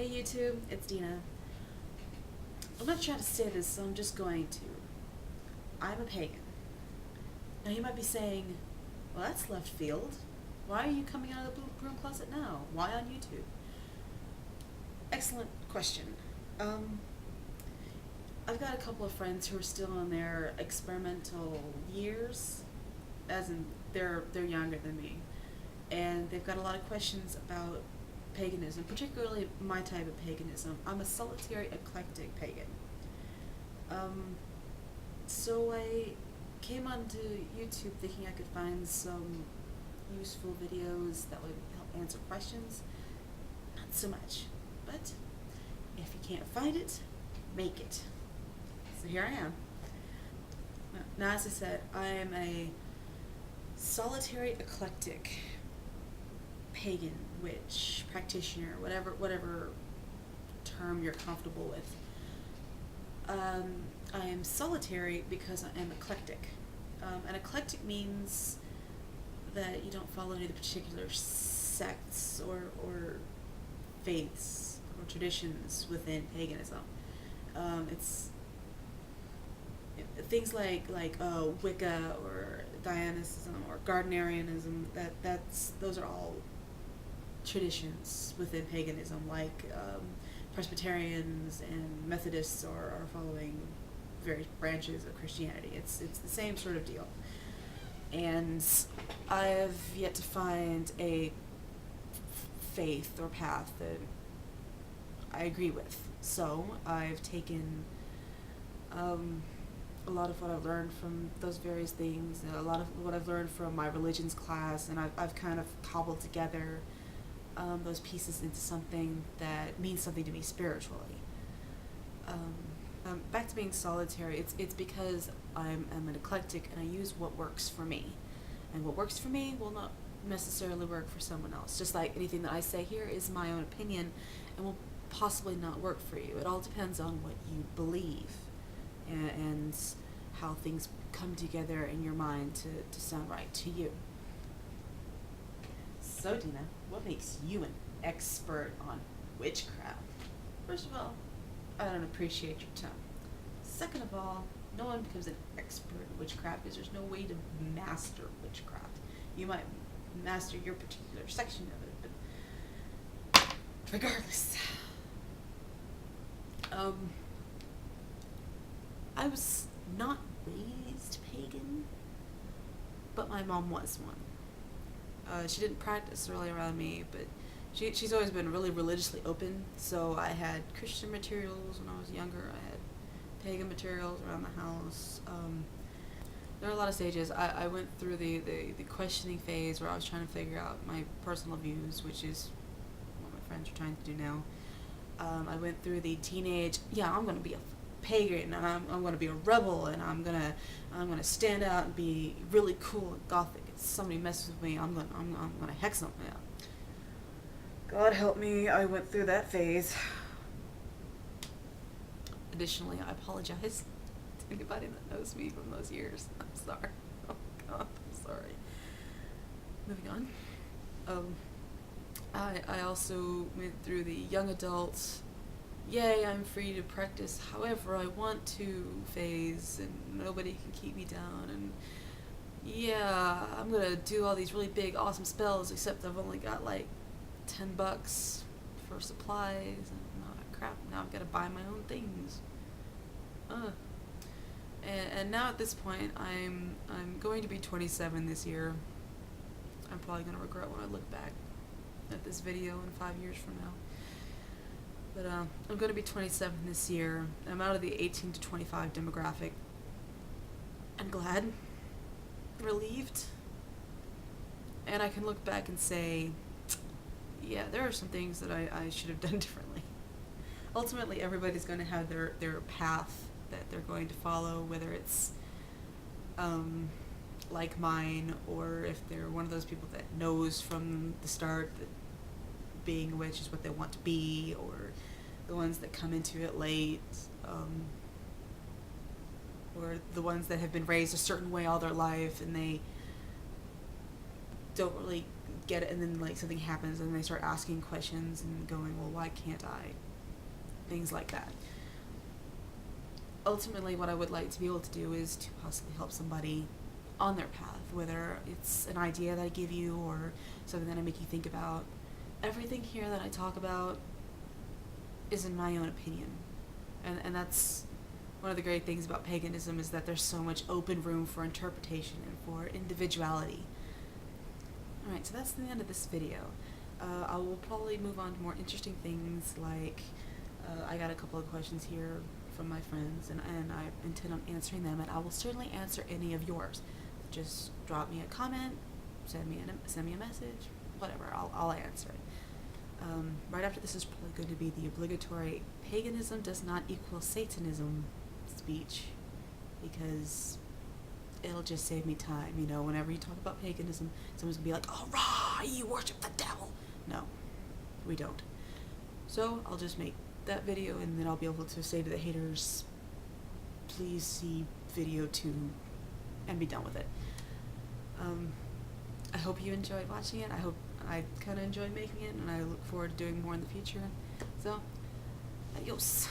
Hey YouTube, it's Dina. I'm not trying to say this, so I'm just going to. I'm a pagan. Now you might be saying, well, that's left field. Why are you coming out of the broom closet now? Why on YouTube? Excellent question. I've got a couple of friends who are still in their experimental years, as in they're younger than me, and they've got a lot of questions about paganism, particularly my type of paganism. I'm a solitary eclectic pagan. So I came onto YouTube thinking I could find some useful videos that would help answer questions. Not so much, but if you can't find it, make it. So here I am. Now, as I said, I am a solitary eclectic pagan, witch, practitioner, whatever term you're comfortable with. I am solitary because I am eclectic. And eclectic means that you don't follow any particular sects or faiths or traditions within paganism. It's things like Wicca or Dionysianism or Gardnerianism. Those are all traditions within paganism, like Presbyterians and Methodists are following various branches of Christianity. It's the same sort of deal. And I have yet to find a faith or path that I agree with. So I've taken a lot of what I've learned from those various things, and a lot of what I've learned from my religions class, and I've kind of cobbled together those pieces into something that means something to me spiritually. Back to being solitary, it's because I'm an eclectic and I use what works for me. And what works for me will not necessarily work for someone else. Just like anything that I say here is my own opinion and will possibly not work for you. It all depends on what you believe and how things come together in your mind to sound right to you. So Dina, what makes you an expert on witchcraft? First of all, I don't appreciate your tone. Second of all, no one becomes an expert in witchcraft because there's no way to master witchcraft. You might master your particular section of it, but regardless. I was not raised pagan, but my mom was one. She didn't practice really around me, but she's always been really religiously open. So I had Christian materials when I was younger. I had pagan materials around the house. There are a lot of stages. I went through the questioning phase where I was trying to figure out my personal views, which is what my friends are trying to do now. I went through the teenage, I'm going to be a pagan, and I'm going to be a rebel, and I'm gonna stand out and be really cool and gothic. If somebody messes with me, I'm gonna hex them. Yeah. God help me, I went through that phase. Additionally, I apologize to anybody that knows me from those years. I'm sorry. Oh God, I'm sorry. Moving on. I also went through the young adult, yay, I'm free to practice however I want to phase, and nobody can keep me down, and yeah, I'm gonna do all these really big, awesome spells, except I've only got like $10 for supplies, and crap, now I've gotta buy my own things. And now at this point, I'm going to be 27 this year. I'm probably gonna regret when I look back at this video in 5 years from now. But I'm going to be 27 this year. I'm out of the 18 to 25 demographic. I'm glad, relieved, and I can look back and say, yeah, there are some things that I should have done differently. Ultimately, everybody's going to have their path that they're going to follow, whether it's like mine, or if they're one of those people that knows from the start that being a witch is what they want to be, or the ones that come into it late, or the ones that have been raised a certain way all their life and they don't really get it, and then like something happens, and they start asking questions and going, well, why can't I? Things like that. Ultimately, what I would like to be able to do is to possibly help somebody on their path, whether it's an idea that I give you or something that I make you think about. Everything here that I talk about is in my own opinion. And that's one of the great things about paganism, is that there's so much open room for interpretation and for individuality. Alright, so that's the end of this video. I will probably move on to more interesting things, like I got a couple of questions here from my friends, and I intend on answering them, and I will certainly answer any of yours. Just drop me a comment, send me a message, whatever, I'll answer it. Right after this is probably going to be the obligatory paganism does not equal Satanism speech, because it'll just save me time. You know, whenever you talk about paganism, someone's gonna be like, oh, rah, you worship the devil. No, we don't. So I'll just make that video, and then I'll be able to say to the haters, please see video 2 and be done with it. I hope you enjoyed watching it. I hope I kind of enjoyed making it, and I look forward to doing more in the future. So, adios.